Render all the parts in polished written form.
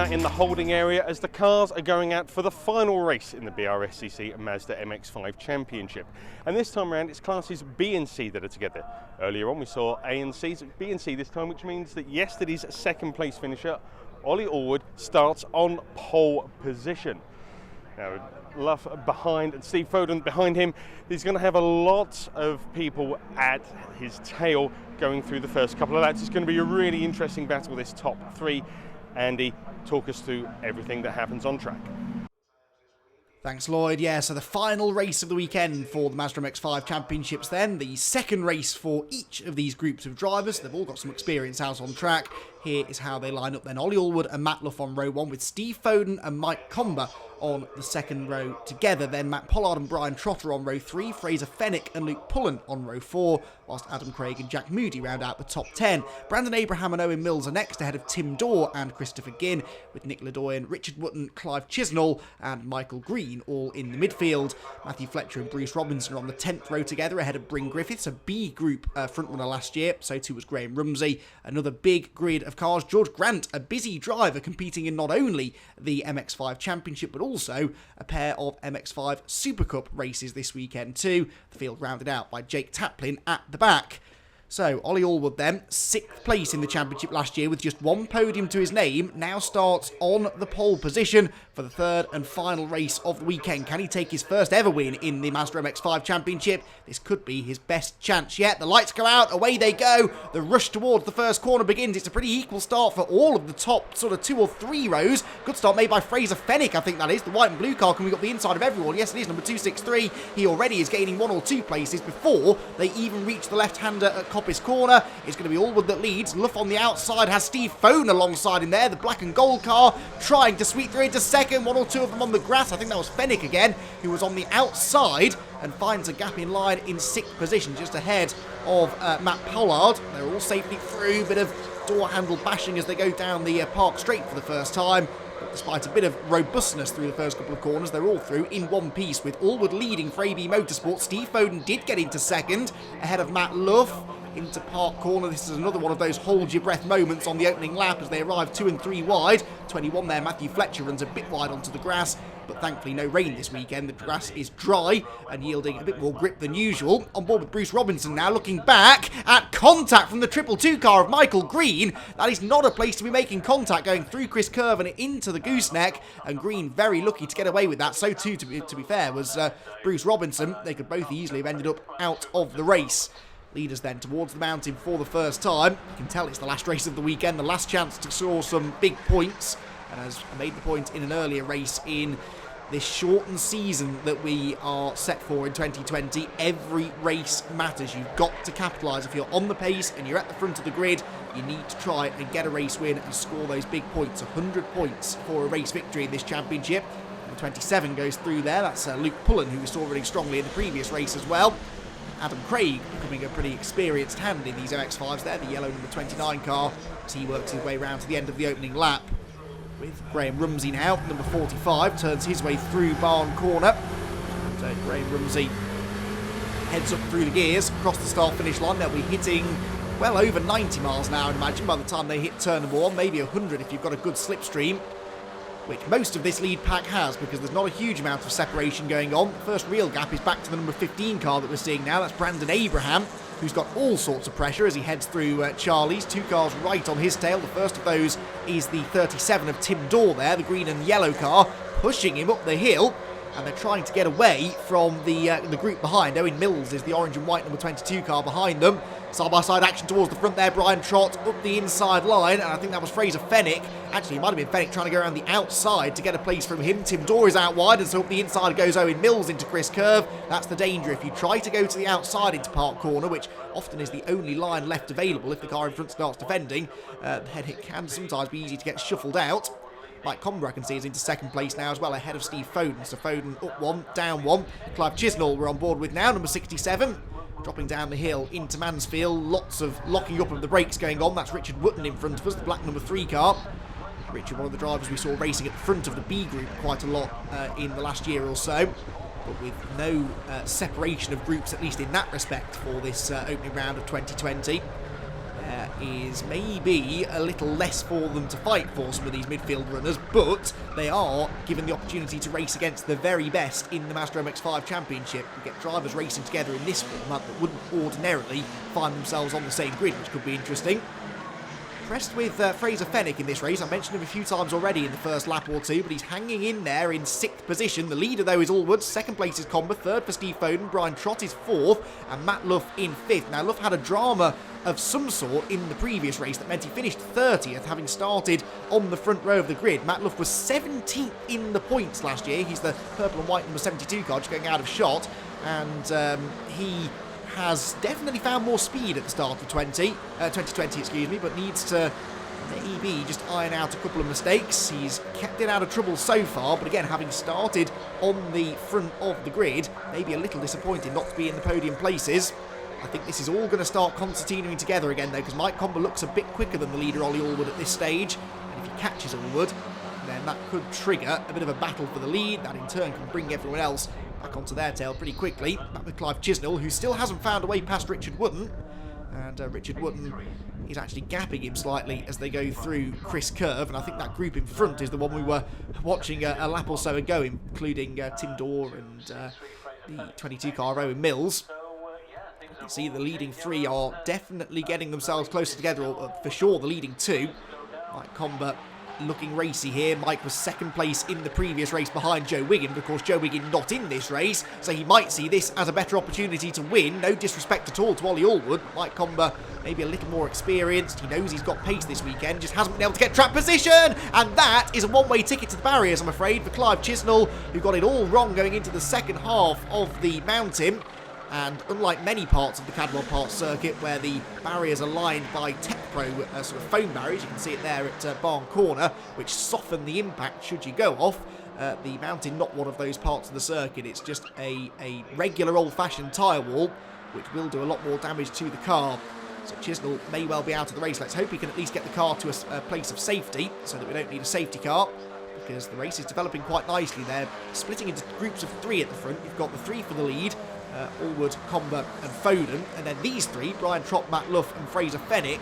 now in the holding area as the cars are going out for the final race in the BRSCC Mazda MX-5 Championship. And this time around it's classes B and C that are together. Earlier on we saw A and C, B and C this time, which means that yesterday's second place finisher, Ollie Allwood, starts on pole position. Now, Luff behind and Steve Foden behind him. He's going to have a lot of people at his tail going through the first couple of laps. It's going to be a really interesting battle, this top three. Andy, talk us through everything that happens on track. Thanks, Lloyd. Yeah, so the final race of the weekend for the Mazda MX-5 Championships then. The second race for each of these groups of drivers. They've all got some experience out on track. Here is how they line up then. Ollie Allwood and Matt Luff on row one, with Steve Foden and Mike Comber on the second row together. Then Matt Pollard and Brian Trotter on row three, Fraser Fennick and Luke Pullen on row four, whilst Adam Craig and Jack Moody round out the top 10. Brandon Abraham and Owen Mills are next, ahead of Tim Dorr and Christopher Ginn, with Nick Ledoyen, Richard Wotton, Clive Chisnall and Michael Green all in the midfield. Matthew Fletcher and Bruce Robinson are on the 10th row together, ahead of Bryn Griffiths, a B group frontrunner last year. So too was Graham Rumsey. Another big grid of cars. George Grant, a busy driver, competing in not only the MX-5 Championship but also a pair of MX-5 Super Cup races this weekend too. The field rounded out by Jake Taplin at the back. So, Ollie Allwood then, 6th place in the championship last year with just one podium to his name, now starts on the pole position for the third and final race of the weekend. Can he take his first ever win in the Mazda MX-5 Championship? This could be his best chance yet. The lights go out, away they go. The rush towards the first corner begins. It's a pretty equal start for all of the top sort of 2 or 3 rows. Good start made by Fraser Fennick, I think that is. The white and blue car coming up the inside of everyone. Yes, it is, number 263. He already is gaining 1 or 2 places before they even reach the left-hander at Coppice Corner. It's going to be Allwood that leads. Luff on the outside has Steve Foden alongside him there. The black and gold car trying to sweep through into second. 1 or 2 of them on the grass. I think that was Fennick again, who was on the outside and finds a gap in line in 6th position, just ahead of Matt Pollard. They're all safely through. Bit of door handle bashing as they go down the Park Straight for the first time. But despite a bit of robustness through the first couple of corners, they're all through in one piece, with Allwood leading for AB Motorsport. Steve Foden did get into second, ahead of Matt Luff. Into Park Corner. This is another one of those hold your breath moments on the opening lap as they arrive 2 and 3 wide. 21 there, Matthew Fletcher runs a bit wide onto the grass, but thankfully no rain this weekend. The grass is dry and yielding a bit more grip than usual. On board with Bruce Robinson now, looking back at contact from the 222 car of Michael Green. That is not a place to be making contact, going through Chris Curve and into the gooseneck, and Green very lucky to get away with that. So too, to be fair, was Bruce Robinson. They could both easily have ended up out of the race. Leaders then towards the mountain for the first time. You can tell it's the last race of the weekend, the last chance to score some big points, and has made the point in an earlier race in this shortened season that we are set for in 2020. Every race matters. You've got to capitalise. If you're on the pace and you're at the front of the grid, you need to try and get a race win and score those big points. 100 points for a race victory in this championship. Number 27 goes through there. That's Luke Pullen, who we saw running strongly in the previous race as well. Adam Craig becoming a pretty experienced hand in these MX-5s there, the yellow number 29 car, as he works his way round to the end of the opening lap. With Graham Rumsey now, number 45, turns his way through Barn Corner. So Graham Rumsey heads up through the gears, across the start-finish line. They'll be hitting well over 90 miles an hour, I'd imagine, by the time they hit turn number 1, maybe 100 if you've got a good slipstream, which most of this lead pack has, because there's not a huge amount of separation going on. The first real gap is back to the number 15 car that we're seeing now. That's Brandon Abraham, who's got all sorts of pressure as he heads through Charlie's. 2 cars right on his tail. The first of those is the 37 of Tim Dorr there, the green and yellow car, pushing him up the hill. And they're trying to get away from the group behind. Owen Mills is the orange and white number 22 car behind them. Side-by-side action towards the front there. Brian Trott up the inside line, and I think that was Fraser Fennick. Actually, it might have been Fennick trying to go around the outside to get a place from him. Tim Dorr is out wide, and so up the inside goes Owen Mills into Chris Curve. That's the danger. If you try to go to the outside into Park Corner, which often is the only line left available if the car in front starts defending, then it can sometimes be easy to get shuffled out. Mike Comber, I can see, is into second place now as well, ahead of Steve Foden. So Foden up 1, down 1. Clive Chisnall we're on board with now, number 67. Dropping down the hill into Mansfield. Lots of locking up of the brakes going on. That's Richard Wotton in front of us, the black number 3 car. Richard, one of the drivers we saw racing at the front of the B group quite a lot in the last year or so. But with no separation of groups, at least in that respect, for this opening round of 2020. is maybe a little less for them to fight for, some of these midfield runners, but they are given the opportunity to race against the very best in the Mazda MX-5 Championship. We get drivers racing together in this format that wouldn't ordinarily find themselves on the same grid, which could be interesting. Impressed with Fraser Fenwick in this race. I mentioned him a few times already in the first lap or two, but he's hanging in there in 6th position. The leader, though, is Allwood. 2nd place is Comber. 3rd for Steve Foden. Brian Trott is 4th, and Matt Luff in 5th. Now, Luff had a drama of some sort in the previous race that meant he finished 30th, having started on the front row of the grid. Matt Luff was 17th in the points last year. He's the purple and white number 72 car, just going out of shot, and he has definitely found more speed at the start of 2020, but needs to maybe just iron out a couple of mistakes. He's kept it out of trouble so far, but again, having started on the front of the grid, maybe a little disappointing not to be in the podium places. I think this is all going to start concertinaing together again, though, because Mike Comber looks a bit quicker than the leader, Ollie Allwood, at this stage, and if he catches Allwood, then that could trigger a bit of a battle for the lead. That in turn can bring everyone else back onto their tail pretty quickly. Back with Clive Chisnell, who still hasn't found a way past Richard Wooden. And Richard Wooden is actually gapping him slightly as they go through Chris Curve. And I think that group in front is the one we were watching a lap or so ago, including Tim Dorr and the 22 car Owen Mills. You can see the leading 3 are definitely getting themselves closer together, or for sure the leading 2. Mike Comber looking racy here. Mike was 2nd place in the previous race behind Joe Wiggin, but of course Joe Wiggin not in this race, so he might see this as a better opportunity to win. No disrespect at all to Ollie Allwood. Mike Comber maybe a little more experienced. He knows he's got pace this weekend, just hasn't been able to get track position, and that is a one-way ticket to the barriers, I'm afraid, for Clive Chisnell, who got it all wrong going into the second half of the mountain. And unlike many parts of the Cadwell Park circuit, where the barriers are lined by Tech Pro sort of foam barriers, you can see it there at Barn Corner, which soften the impact should you go off. The mountain, not one of those parts of the circuit. It's just a regular old-fashioned tyre wall, which will do a lot more damage to the car. So Chisnell may well be out of the race. Let's hope he can at least get the car to a place of safety, so that we don't need a safety car, because the race is developing quite nicely. They're splitting into groups of 3 at the front. You've got the 3 for the lead, Allwood, Comber and Foden, and then these 3, Brian Trott, Matt Luff and Fraser Fenwick,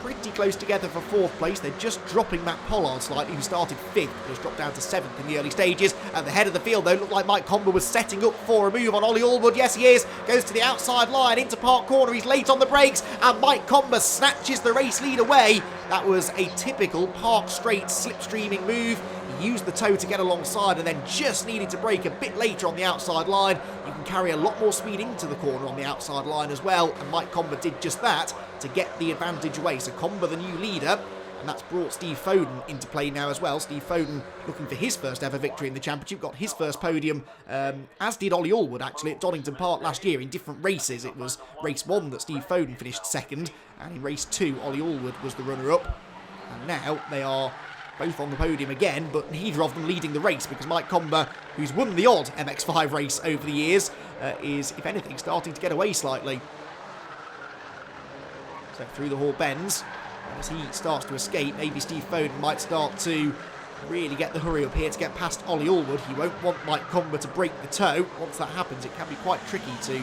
pretty close together for 4th place. They're just dropping Matt Pollard slightly, who started 5th, but has dropped down to 7th in the early stages. At the head of the field, though, looked like Mike Comber was setting up for a move on Ollie Allwood. Yes, he is. Goes to the outside line, into Park Corner. He's late on the brakes, and Mike Comber snatches the race lead away. That was a typical Park Straight slipstreaming move. He used the toe to get alongside and then just needed to brake a bit later on the outside line. You can carry a lot more speed into the corner on the outside line as well, and Mike Comber did just that to get the advantage away. So Comber the new leader, and that's brought Steve Foden into play now as well. Steve Foden looking for his first ever victory in the championship, got his first podium, as did Ollie Allwood actually at Donington Park last year in different races. It was race 1 that Steve Foden finished 2nd, and in race 2 Ollie Allwood was the runner-up, and now they are both on the podium again, but neither of them leading the race, because Mike Comber, who's won the odd MX-5 race over the years, is, if anything, starting to get away slightly. So through the Hall bends, and as he starts to escape, maybe Steve Foden might start to really get the hurry up here to get past Ollie Allwood. He won't want Mike Comber to break the toe. Once that happens, it can be quite tricky to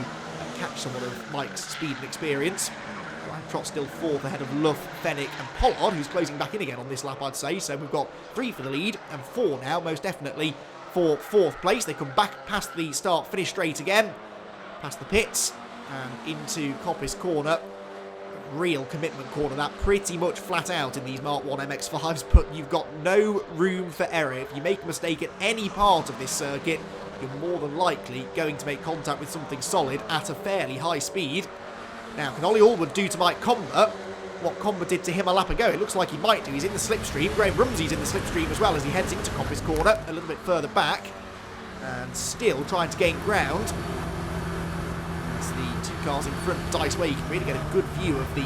catch someone of Mike's speed and experience. Brian Trott still 4th ahead of Luff, Fenwick and Pollard, who's closing back in again on this lap, I'd say. So we've got 3 for the lead and 4 now, most definitely, for 4th place. They come back past the start-finish straight again, past the pits and into Coppice Corner. Real commitment corner, that, pretty much flat out in these Mark 1 MX-5s, but you've got no room for error. If you make a mistake at any part of this circuit, you're more than likely going to make contact with something solid at a fairly high speed. Now, can Ollie Allwood do to Mike Comber what Comber did to him a lap ago? It looks like he might do. He's in the slipstream. Graham Rumsey's in the slipstream as well as he heads into Coppice Corner, a little bit further back, and still trying to gain ground. As the 2 cars in front dice away, you can really get a good view of the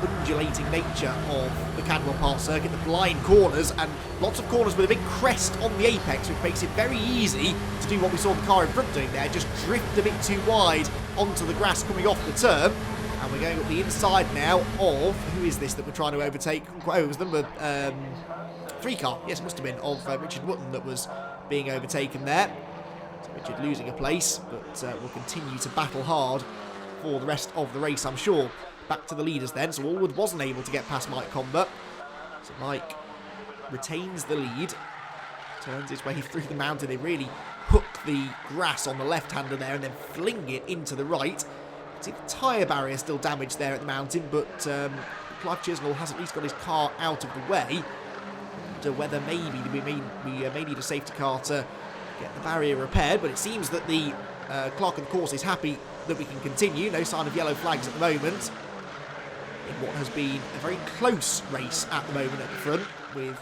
undulating nature of the Cadwell Park circuit, the blind corners, and lots of corners with a big crest on the apex, which makes it very easy to do what we saw the car in front doing there, just drift a bit too wide onto the grass coming off the turn. And we're going up the inside now of, who is this that we're trying to overtake? Oh, it was number 3 car, yes, it must have been, of Richard Wooden that was being overtaken there. So Richard losing a place, but will continue to battle hard for the rest of the race, I'm sure. back to the leaders then. So Allwood wasn't able to get past Mike Comber. So Mike retains the lead, turns his way through the mountain. They really hook the grass on the left-hander there and then fling it into the right. See the tyre barrier still damaged there at the mountain, but Clive Chisnall has at least got his car out of the way. Whether maybe we may need a safety car to get the barrier repaired, but it seems that the clerk of the course is happy that we can continue. No sign of yellow flags at the moment in what has been a very close race at the moment at the front, with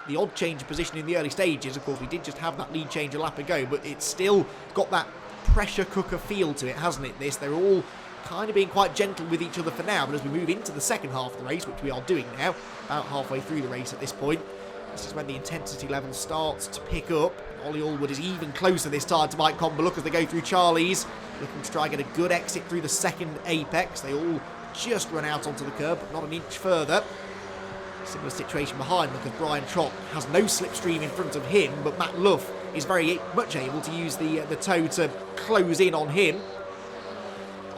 the odd change of position in the early stages. Of course, we did just have that lead change a lap ago, but it's still got that pressure cooker feel to it, hasn't it? They're all kind of being quite gentle with each other for now, but as we move into the second half of the race, which we are doing now, about halfway through the race at this point, this is when the intensity level starts to pick up. Ollie Allwood is even closer this time to Mike Comber. Look as they go through Charlie's, looking to try and get a good exit through the second apex. They all just run out onto the curb, but not an inch further. Similar situation behind. Look as Brian Trott has no slipstream in front of him, but Matt Luff is very much able to use the toe to close in on him.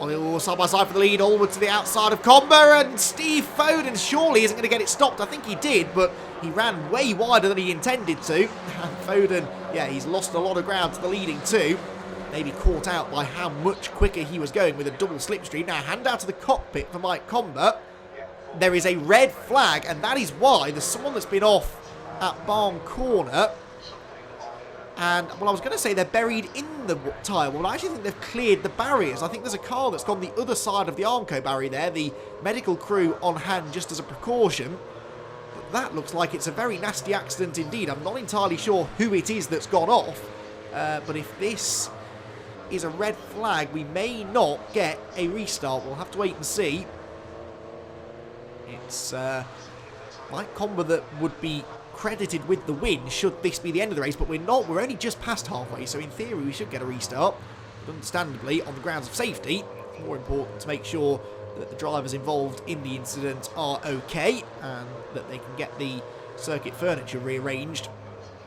Ollie Allwood side by side for the lead. Allwood to the outside of Comber, and Steve Foden surely isn't going to get it stopped. I think he did, but he ran way wider than he intended to. And Foden, yeah, he's lost a lot of ground to the leading two. Maybe caught out by how much quicker he was going with a double slipstream. Now, hand out to the cockpit for Mike Comber. There is a red flag, and that is why there's someone that's been off at Barn Corner. And, well, I was going to say they're buried in the tyre wall, but I actually think they've cleared the barriers. I think there's a car that's gone the other side of the Armco barrier there, the medical crew on hand just as a precaution. But that looks like it's a very nasty accident indeed. I'm not entirely sure who it is that's gone off, but if this is a red flag, we may not get a restart. We'll have to wait and see. It's Mike Comber that would be credited with the win should this be the end of the race, but we're not. We're only just past halfway, so in theory we should get a restart. But understandably, on the grounds of safety, it's more important to make sure that the drivers involved in the incident are okay and that they can get the circuit furniture rearranged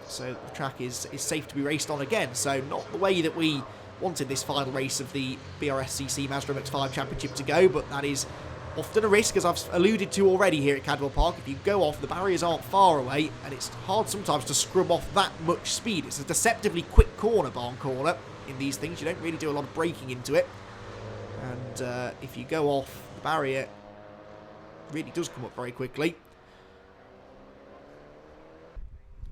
so the track is safe to be raced on again. So not the way that we wanted this final race of the BRSCC Mazda MX-5 Championship to go, but that is often a risk, as I've alluded to already here at Cadwell Park. If you go off, the barriers aren't far away, and it's hard sometimes to scrub off that much speed. It's a deceptively quick corner, Barn Corner. In these things, you don't really do a lot of braking into it. And if you go off, the barrier really does come up very quickly.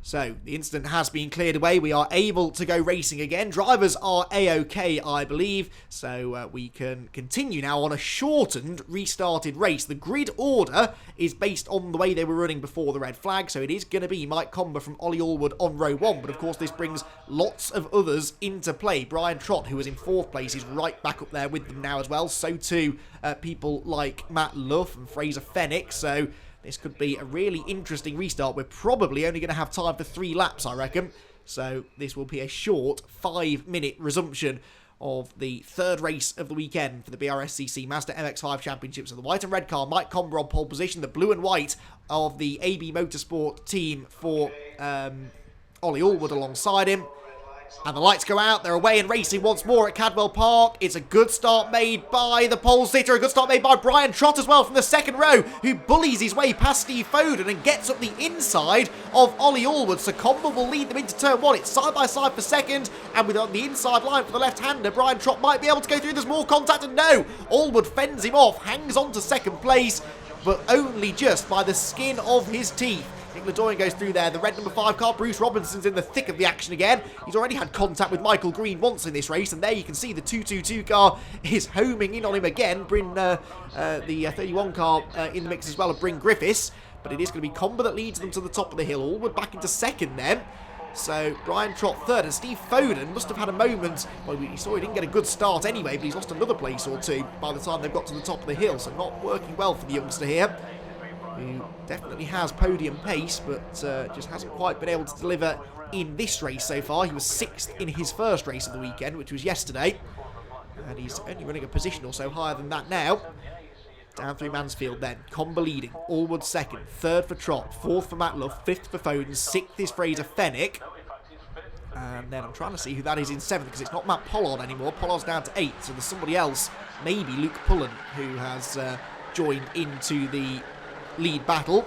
So, the incident has been cleared away. We are able to go racing again. Drivers are A-OK, I believe. So, we can continue now on a shortened, restarted race. The grid order is based on the way they were running before the red flag. So, it is going to be Mike Comber from Ollie Allwood on row one. But, of course, this brings lots of others into play. Brian Trott, who was in fourth place, is right back up there with them now as well. So, too, people like Matt Luff and Fraser Fenwick. So, this could be a really interesting restart. We're probably only going to have time for 3 laps, I reckon. So this will be a short 5-minute resumption of the third race of the weekend for the BRSCC Mazda MX-5 Championship. So the white and red car, Mike Comber on pole position. The blue and white of the AB Motorsport team for Ollie Allwood alongside him. And the lights go out. They're away and racing once more at Cadwell Park. It's a good start made by the pole sitter. A good start made by Brian Trott as well from the second row, who bullies his way past Steve Foden and gets up the inside of Ollie Allwood. So Comber will lead them into turn one. It's side by side for second. And with on the inside line for the left-hander, Brian Trott might be able to go through. There's more contact, and no! Allwood fends him off, hangs on to second place, but only just by the skin of his teeth. Nick Ledoyen goes through there. The red number 5 car, Bruce Robinson's in the thick of the action again. He's already had contact with Michael Green once in this race, and there you can see the 222 car is homing in on him again. The 31 car in the mix as well of Bryn Griffiths, but it is going to be Comber that leads them to the top of the hill. Allwood back into second then. So Brian Trott third, and Steve Foden must have had a moment. Well, we saw he didn't get a good start anyway, but he's lost another place or two by the time they've got to the top of the hill, so not working well for the youngster here, who definitely has podium pace, but just hasn't quite been able to deliver in this race so far. He was 6th in his first race of the weekend, which was yesterday, and he's only running a position or so higher than that now. Down through Mansfield then. Comber leading. Allwood second. Third for Trott. Fourth for Matt Luff. Fifth for Foden. 6th is Fraser Fenwick. And then I'm trying to see who that is in 7th, because it's not Matt Pollard anymore. Pollard's down to 8th, so there's somebody else, maybe Luke Pullen, who has joined into the lead battle.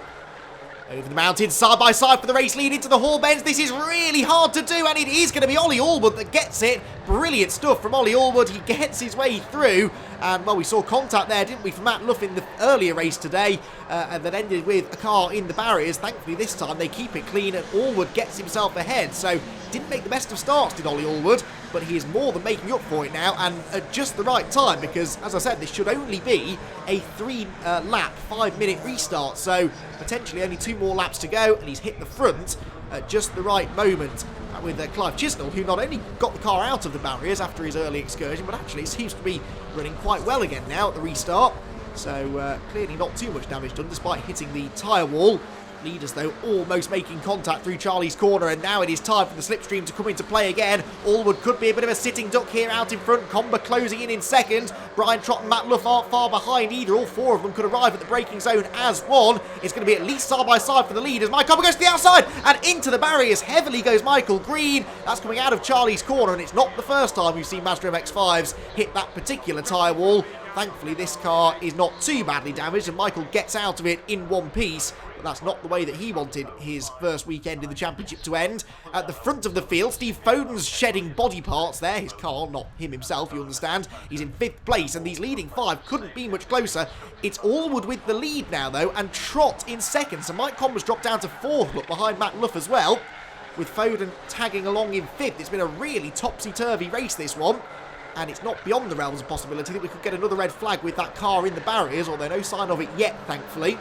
Over the mountain, side by side for the race lead into the Hall Bends. This is really hard to do, and it is going to be Ollie Allwood that gets it. Brilliant stuff from Ollie Allwood. He gets his way through. And, well, we saw contact there, didn't we, from Matt Luff in the earlier race today, and that ended with a car in the barriers. Thankfully, this time they keep it clean, and Allwood gets himself ahead. So, didn't make the best of starts, did Ollie Allwood, but he is more than making up for it now, and at just the right time, because, as I said, this should only be a 3-lap, 5-minute restart. So, potentially only 2 more laps to go, and he's hit the front at just the right moment with Clive Chisnell, who not only got the car out of the barriers after his early excursion, but actually seems to be running quite well again now at the restart. So clearly not too much damage done despite hitting the tyre wall. Leaders, though, almost making contact through Charlie's corner, and now it is time for the slipstream to come into play again. Allwood could be a bit of a sitting duck here out in front. Comber closing in second. Brian Trott and Matt Luff aren't far behind either. All 4 of them could arrive at the braking zone as one. It's going to be at least side by side for the lead as Mike Comber goes to the outside and into the barriers. Heavily goes Michael Green. That's coming out of Charlie's corner, and it's not the first time we've seen Mazda MX-5s hit that particular tyre wall. Thankfully, this car is not too badly damaged, and Michael gets out of it in one piece. But that's not the way that he wanted his first weekend in the championship to end. At the front of the field, Steve Foden's shedding body parts there. His car, not him himself, you understand. He's in 5th place, and these leading 5 couldn't be much closer. It's Allwood with the lead now, though, and Trott in second. So Mike Comber's dropped down to 4th, but behind Matt Luff as well, with Foden tagging along in 5th. It's been a really topsy-turvy race, this one. And it's not beyond the realms of possibility that we could get another red flag with that car in the barriers, although no sign of it yet, thankfully.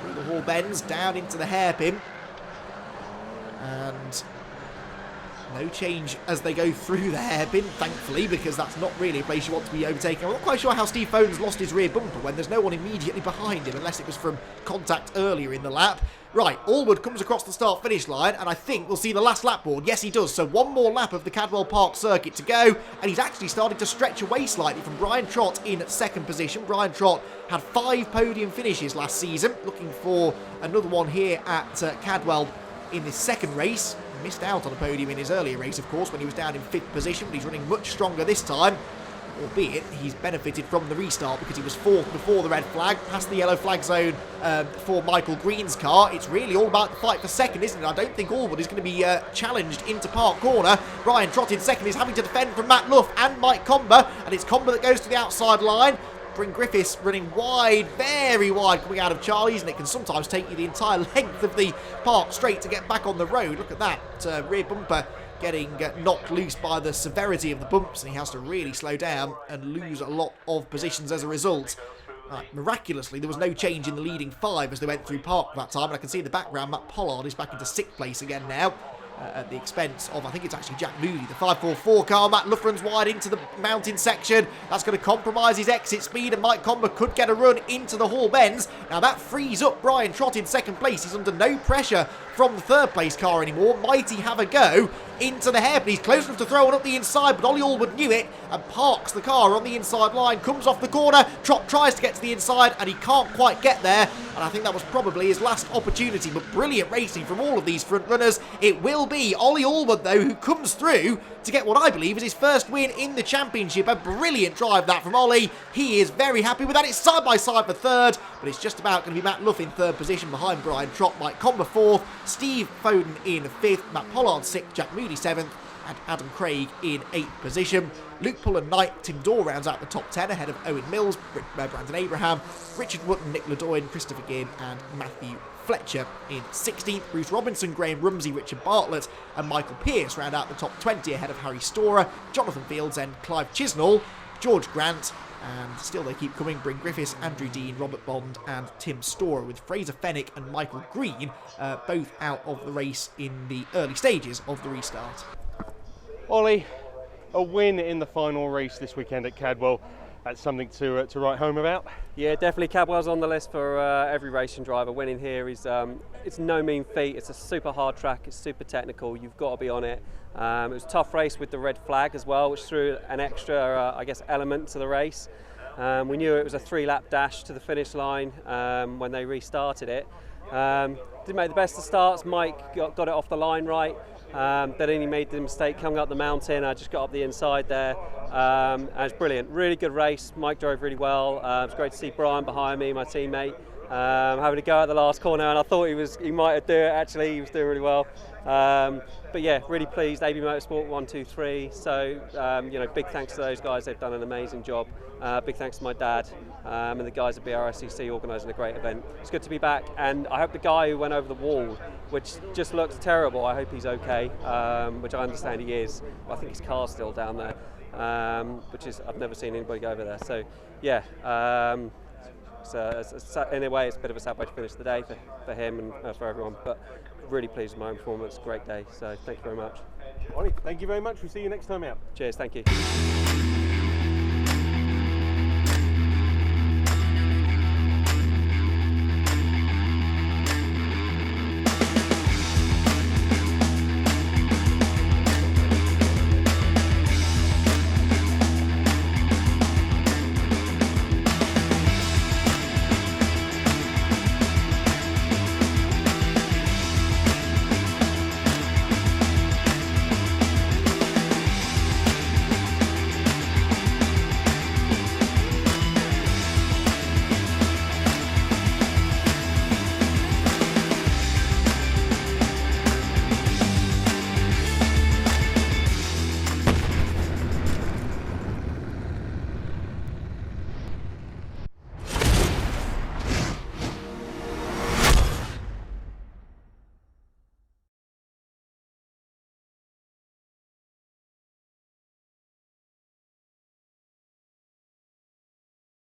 Through the Hall Bends, down into the hairpin. And no change as they go through the hairpin, thankfully, because that's not really a place you want to be overtaken. I'm not quite sure how Steve Foden's lost his rear bumper when there's no one immediately behind him, unless it was from contact earlier in the lap. Right, Allwood comes across the start-finish line, and I think we'll see the last lap board. Yes, he does. So 1 more lap of the Cadwell Park circuit to go, and he's actually started to stretch away slightly from Brian Trott in 2nd position. Brian Trott had 5 podium finishes last season, looking for another one here at Cadwell in this 2nd race. Missed out on a podium in his earlier race, of course, when he was down in 5th position, but he's running much stronger this time. Albeit he's benefited from the restart because he was 4th before the red flag, past the yellow flag zone for Michael Green's car. It's really all about the fight for 2nd, isn't it? I don't think Allwood is going to be challenged into Park Corner. Brian Trott in 2nd is having to defend from Matt Luff and Mike Comber, and it's Comber that goes to the outside line. Bryn Griffiths running wide, very wide, coming out of Charlie's, and it can sometimes take you the entire length of the park straight to get back on the road. Look at that rear bumper getting knocked loose by the severity of the bumps, and he has to really slow down and lose a lot of positions as a result. Miraculously, there was no change in the leading 5 as they went through Park that time, and I can see in the background Matt Pollard is back into 6th place again now. At the expense of, I think it's actually Jack Moody, the 544 car. Matt Luff runs wide into the mountain section. That's going to compromise his exit speed, and Mike Comber could get a run into the Hall Bends. Now that frees up Brian Trott in 2nd place. He's under no pressure from the 3rd place car anymore. Might he have a go into the hairpin? He's close enough to throw it up the inside, but Ollie Allwood knew it and parks the car on the inside line, comes off the corner. Trott tries to get to the inside, and he can't quite get there, and I think that was probably his last opportunity. But brilliant racing from all of these front runners. It will be Ollie Allwood, though, who comes through to get what I believe is his first win in the championship. A brilliant drive that from Ollie. He is very happy with that. It's side by side for 3rd, but it's just about going to be Matt Luff in 3rd position behind Brian Trott, Mike Comber 4th, Steve Foden in 5th, Matt Pollard 6th, Jack Moody 7th, and Adam Craig in 8th position. Luke Pullen Knight, Tim Dorr rounds out the top 10 ahead of Owen Mills, Brandon Abraham, Richard Wotton, Nick Ledoyen, Christopher Gibb, and Matthew Fletcher in 16th. Bruce Robinson, Graham Rumsey, Richard Bartlett, and Michael Pearce round out the top 20 ahead of Harry Storer, Jonathan Fields, and Clive Chisnell, George Grant, and still they keep coming. Bryn Griffiths, Andrew Dean, Robert Bond, and Tim Storer, with Fraser Fennick and Michael Green both out of the race in the early stages of the restart. Ollie, a win in the final race this weekend at Cadwell. That's something to write home about. Yeah, definitely. Cadwell's on the list for every racing driver. Winning here is it's no mean feat. It's a super hard track. It's super technical. You've got to be on it. It was a tough race with the red flag as well, which threw an extra, I guess, element to the race. We knew it was a 3-lap dash to the finish line when they restarted it. Didn't make the best of starts. Mike got it off the line right. Then he made the mistake coming up the mountain. I just got up the inside there. And it was brilliant. Really good race. Mike drove really well. It was great to see Brian behind me, my teammate, having to go at the last corner, and I thought he might do it. Actually, he was doing really well. But yeah, really pleased. AB Motorsport 1, 2, 3. So big thanks to those guys. They've done an amazing job. Big thanks to my dad and the guys at BRSCC organising a great event. It's good to be back, and I hope the guy who went over the wall, which just looks terrible, I hope he's okay, which I understand he is. I think his car's still down there, I've never seen anybody go over there. So yeah. In a way, it's a bit of a sad way to finish the day for him and for everyone, but really pleased with my own performance. Great day, so thank you very much. Ollie, thank you very much. We'll see you next time out. Cheers, thank you.